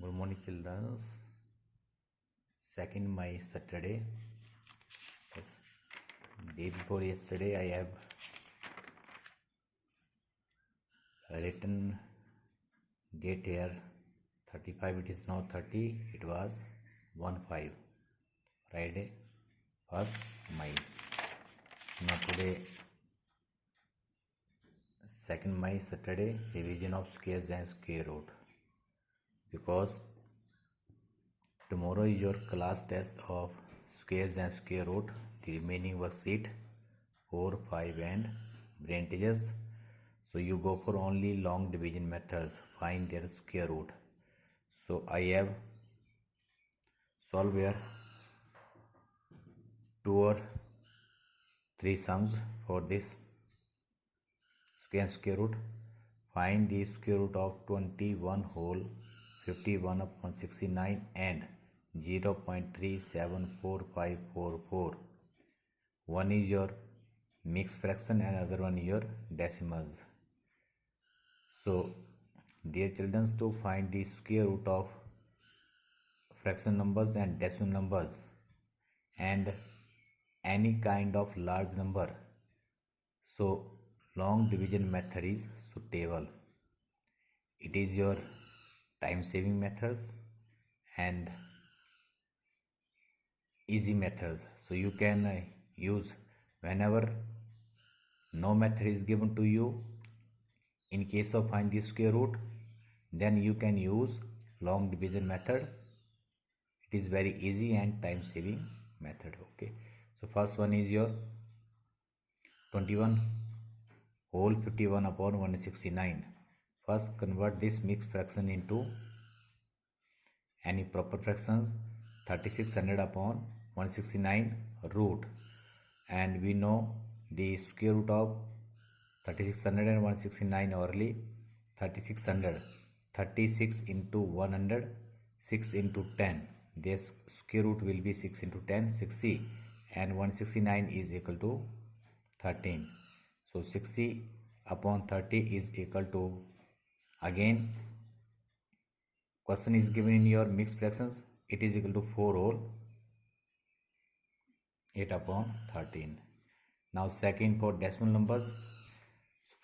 Good morning, children. Second May Saturday. Yes. Day before yesterday, I have written date here 35. It is now 30. It was 1/5. Friday, 1st May. Now today, 2nd May Saturday. Revision of squares and square root. Because tomorrow is your class test of squares and square root. The remaining worksheet 4, 5 and braintages. So you go for only long division methods. Find their square root. So I have solved here 2 or 3 sums for this square root. Find the square root of 21 whole 51 upon 69 and 0.374544. One is your mixed fraction and other one your decimals. So dear children, to find the square root of fraction numbers and decimal numbers and any kind of large number, so long division method is suitable. It is your time saving methods and easy methods, so you can use whenever no method is given to you. In case of find the square root, then you can use long division method. It is very easy and time saving method. Okay, so first one is your 21 whole 51 upon 169. First convert this mixed fraction into any proper fractions. 3600 upon 169 root, and we know the square root of 3600 and 169 orally. 3600, 36 into 100, 6 into 10. This square root will be 6 into 10, 60, and 169 is equal to 13. So 60 upon 30 is equal to, again question is given in your mixed fractions, it is equal to 4 whole 8 upon 13. Now second, for decimal numbers.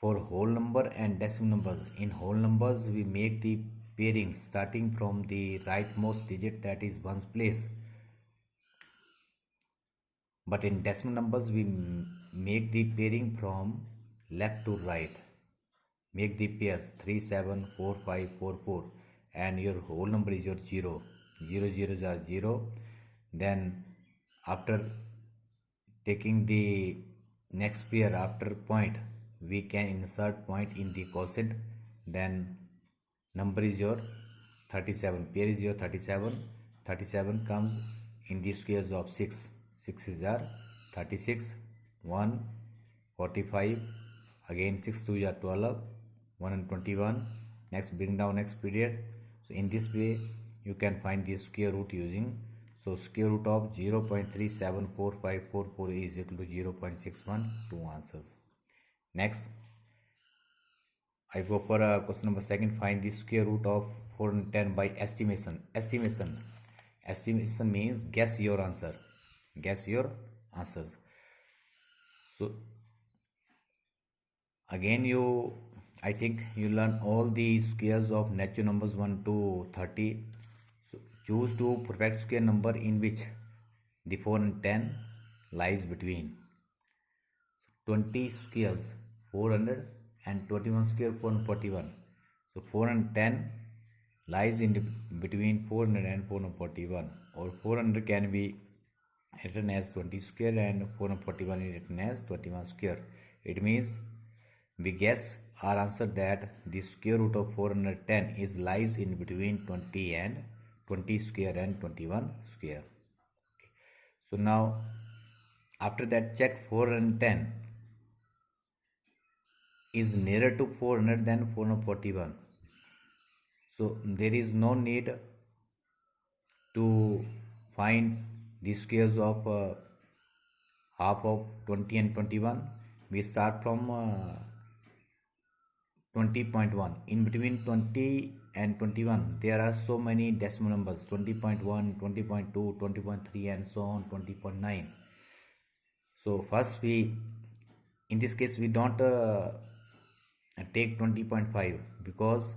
For whole number and decimal numbers, in whole numbers we make the pairing starting from the rightmost digit, that is ones place, but in decimal numbers we make the pairing from left to right. Make the pairs 3, 7, 4, 5, 4, 4, and your whole number is your 0. 0 zeros are 0. Then after taking the next pair after point, we can insert point in the quotient. Then number is your 37. Pair is your 37. 37 comes in the squares of 6. 6 is our 36. 1, 45. Again 6 2 is 12. 1 and 21. Next bring down next period. So in this way you can find the square root using. So square root of 0.374544 is equal to 0.61. Two answers. Next, I go for question number second. Find the square root of 410 by estimation. Estimation means guess your answer. Guess your answers. So again I think you learn all the squares of natural numbers 1 to 30. So choose two perfect square number in which the 4 and 10 lies between. 20 squares 400 and 21 square 441. So 410 lies in between 400 and 441, or 400 can be written as 20 square and 441 is written as 21 square. It means we guess our answer that the square root of 410 is lies in between 20 square and 21 square. Okay. So now after that check 410 is nearer to 400 than 441. So there is no need to find the squares of half of 20 and 21. We start from 20.1. In between 20 and 21 there are so many decimal numbers: 20.1, 20.2, 20.3, and so on, 20.9. So first we, in this case, we don't take 20.5, because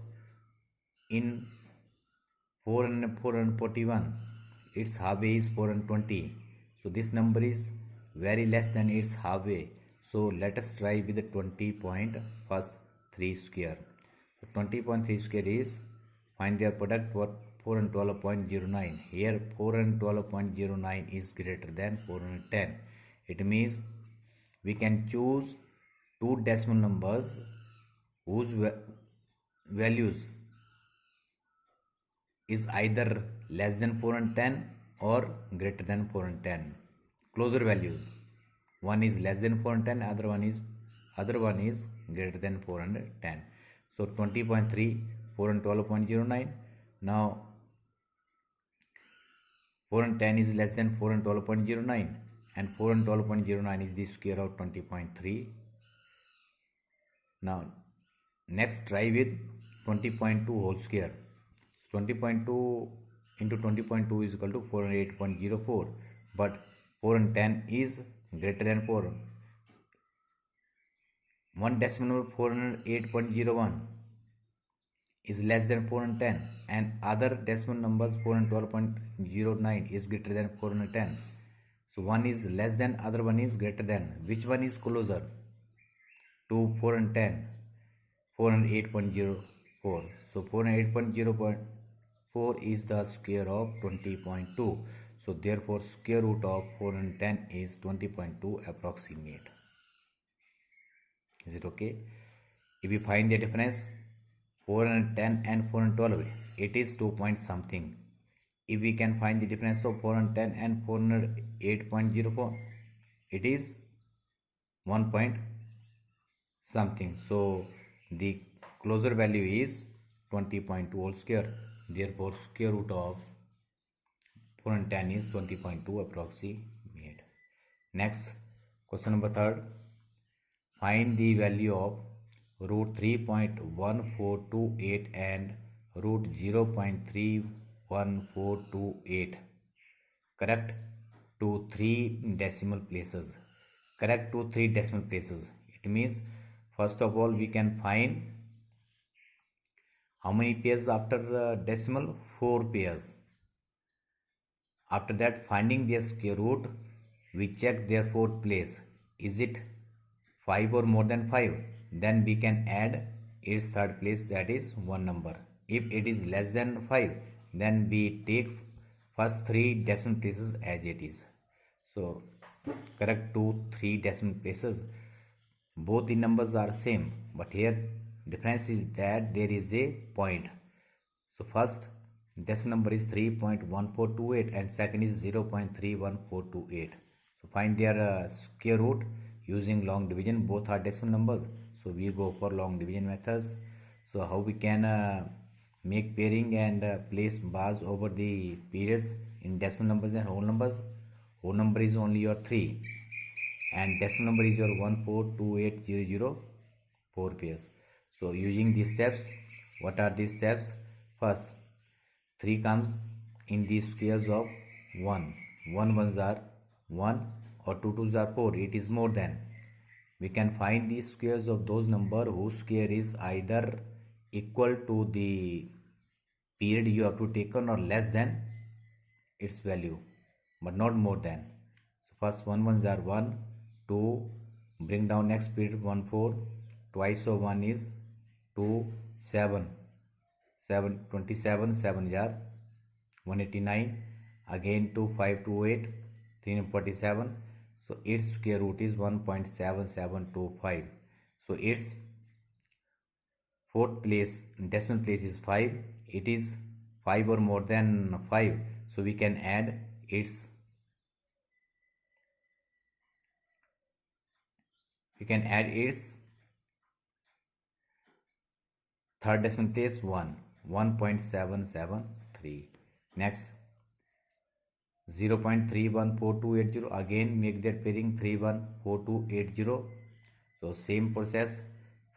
in 441 its halfway is 420. So this number is very less than its halfway. So let us try with the 20.3 square. So 20.3 square is, find their product for 412.09. Here 412.09 is greater than 410. It means we can choose two decimal numbers whose values is either less than 410 or greater than 410. Closer values. One is less than 410, other one is greater than 410. So 20.3, 412.09. Now 410 is less than 412.09, and 412.09 is the square of 20.3. Now next try with 20.2 whole square. 20.2 into 20.2 is equal to 408.04, but 410 is greater than 4. One decimal number 408.01 is less than 410, and other decimal numbers 412.09 is greater than 410. So one is less than, other one is greater than. Which one is closer to 410? 408.04. So 408.04 is the square of 20.2. So therefore square root of 410 is 20.2 approximate. Is it okay? If we find the difference 410 and 412, it is 2 point something. If we can find the difference of 410 and 408.04, it is 1 point something. So the closer value is 20.2 whole square. Therefore square root of 410 is 20.2 approximate. Next, question number 3. Find the value of root 3.1428 and root 0.31428. Correct to 3 decimal places. Correct to 3 decimal places. It means, first of all, we can find how many pairs after decimal? 4 pairs. After that, finding their square root, we check their fourth place. Is it 5 or more than 5? Then we can add its third place, that is 1 number. If it is less than 5, then we take first 3 decimal places as it is. So correct to 3 decimal places. Both the numbers are same, but here difference is that there is a point. So first decimal number is 3.1428 and second is 0.31428. So find their square root using long division. Both are decimal numbers, so we go for long division methods. So how we can make pairing and place bars over the periods in decimal numbers and whole numbers? Whole number is only your 3 and decimal number is your 1428004 pairs. So using these steps, what are these steps? First, 3 comes in the squares of 1. 1 ones are 1 or 2 twos are 4. It is more than. We can find the squares of those numbers whose square is either equal to the period you have to taken or less than its value, but not more than. So first 1 ones are 1, 2, bring down next period 1, 4, twice of 1 is 2, 7, 27, 7 are 189, again 2, 5, 2, 8, 347. So its square root is 1.7725. So its fourth place, decimal place is 5. It is 5 or more than 5. So we can add its third decimal place 1.773. Next 0.314280, again make their pairing 314280. So same process.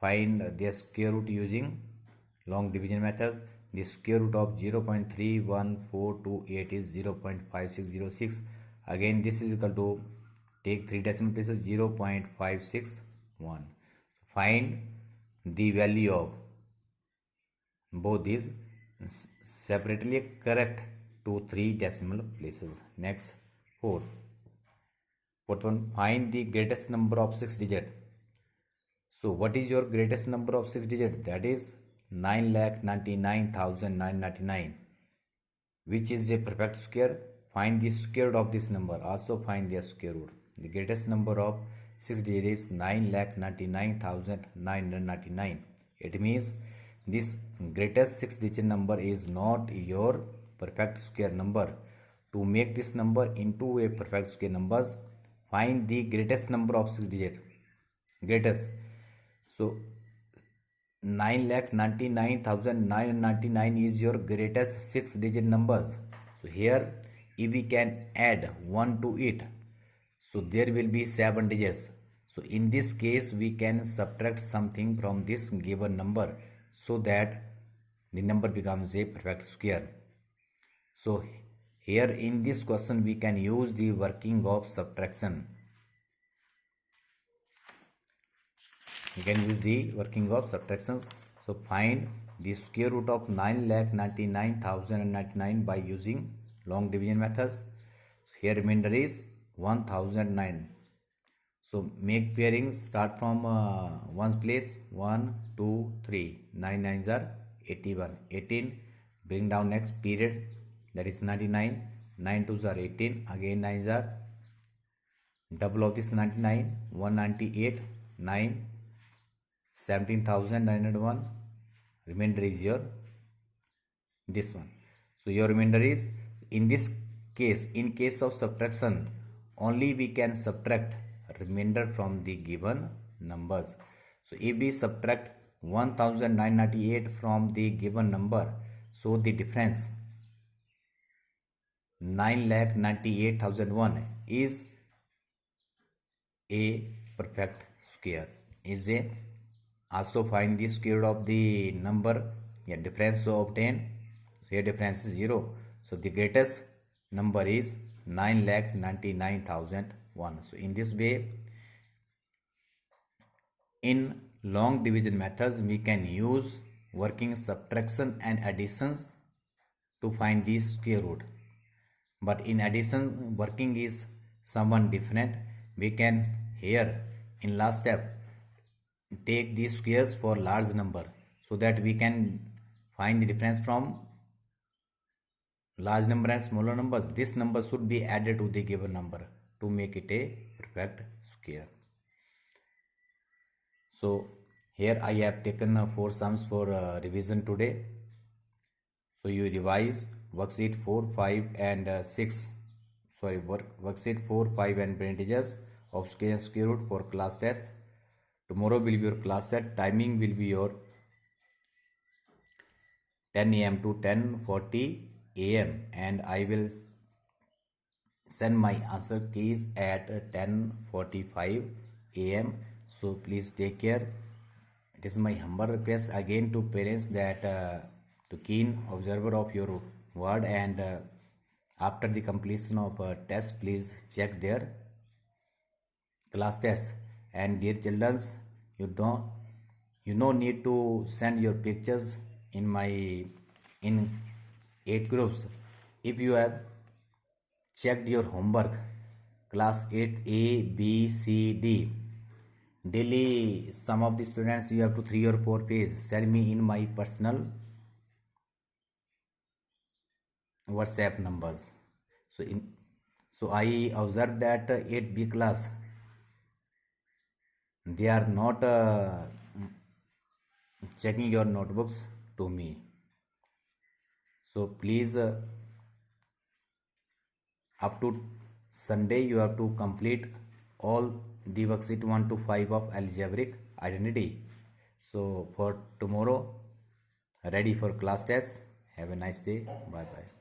find the square root using long division methods. The square root of 0.31428 is 0.5606. Again, this is equal to, take 3 decimal places, 0.561. Find the value of both these separately, correct to 3 decimal places. Next, 4. Fourth one, find the greatest number of 6 digit. So what is your greatest number of 6 digit? That is 9,99,999, which is a perfect square. Find the square root of this number. Also find the square root. The greatest number of 6 digit is 9,99,999. It means this greatest 6 digit number is not your perfect square number. To make this number into a perfect square numbers, find the greatest number of 6 digit. Greatest. So 9,99,999 is your greatest 6 digit numbers. So here, if we can add 1 to it, so there will be 7 digits. So in this case, we can subtract something from this given number so that the number becomes a perfect square. So here in this question, we can use the working of subtraction. We can use the working of subtractions. So find the square root of 9,99,099 by using long division methods. Here remainder is 1009. So make pairings, start from ones place, 1, 2, 3, 9 nines are 81, 18, bring down next period, that is 99, 9 twos are 18, again 9s are double of this 99, 198, 9, 17,901, remainder is your this one. So your remainder is, in this case, in case of subtraction, only we can subtract remainder from the given numbers. So if we subtract 1998 from the given number, so the difference 9,98,001 is a perfect square. Is a, also find the square root of the number, difference so obtain. So here difference is 0. So the greatest number is 9,99,001. So in this way, in long division methods, we can use working subtraction and additions to find the square root. But in addition, working is somewhat different. We can here in last step take these squares for large number so that we can find the difference from large number and smaller numbers. This number should be added to the given number to make it a perfect square. So here I have taken 4 sums for revision today. So you revise worksheet 4, 5 and 6. Sorry, worksheet 4, 5 and percentages of square and square root for class test. Tomorrow will be your class set. Timing will be your 10 a.m. to 10:40 a.m. and I will send my answer keys at 10:45 a.m. So please take care. It is my humble request again to parents that to keen observer of your word, and after the completion of test, please check their class test. And dear children, you no need to send your pictures in 8 groups. If you have checked your homework class 8 A, B, C, D, daily some of the students you have to 3 or 4 pages send me in my personal WhatsApp numbers. So I observed that 8B class, they are not checking your notebooks to me. So please, up to Sunday you have to complete all the worksheet 1 to 5 of algebraic identity. So for tomorrow, ready for class test. Have a nice day. Bye bye.